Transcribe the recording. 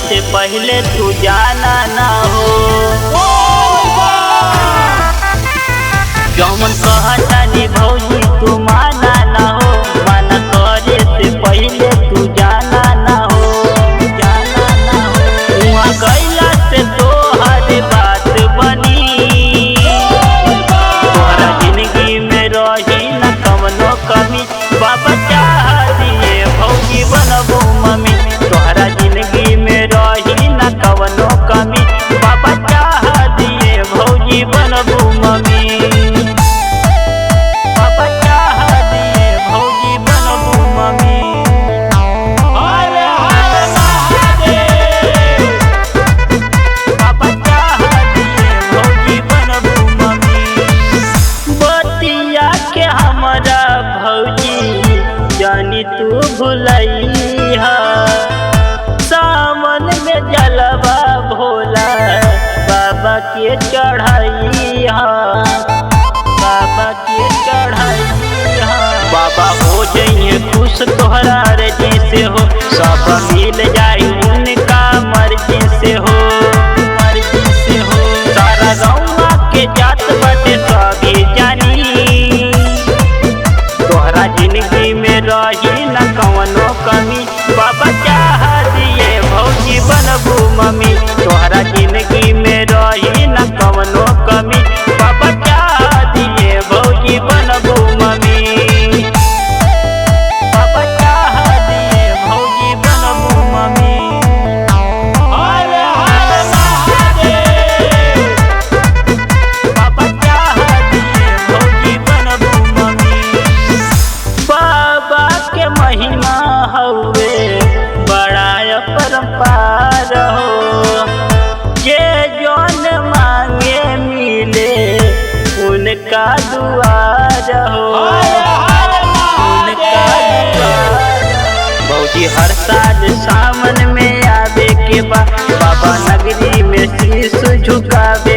से पहले तू जाना ना हो। जौन कहतानी भौजी तू माना ना हो, माना करे से पहले तू जाना ना हो, जाना ना हो। वहाँ गईला से तोहर बात बनी, तोहरा जिंदगी में रही न कवनो कमी। बाबा चाह दिए भौजी बनबू मम्मी, तोहरा जिंदगी में रही न कवनो कमी। बाबा चाह दिए भौजी बनबू मम्मी, बाबा चाह दिए भौजी बनबू मम्मी। हर हर महादेव, बाबा चाह दिए भौजी बनबू मम्मी। बतिया के हमरा भौजी जानी तू भुलैहा, सावन में जलवा भोला बाबा के चढ़ैहा, बाबा के चढ़ैहा। बाबा हो जाइए खुश तोहरा रजी से हो, सब मिल जाई उनका मर्जी से हो, मर्जी से हो। सारा गौवा के जात बाटे सभी जानी, तोहरा जिंदगी में रही न कवनो कमी। बाबा चाह दिए भौजी बनबू मम्मी, तोहरा जिंदगी में रही न कवनो कमी। बाबा चाह दिए भौजी बनबू मम्मी, बाबा चाह दिए भौजी बनबू मम्मी। हर हर महादेव, बाबा चाह दिए भौजी बनबू मम्मी। बाबा के महिमा हवे बड़ा अपरंपार हो, जे जौन मांगे मिले उनका दुआर हो, उनका दुआर। भौजी हर साल सावन में आवे के बा, बाबा नगरी में शीश झुकावे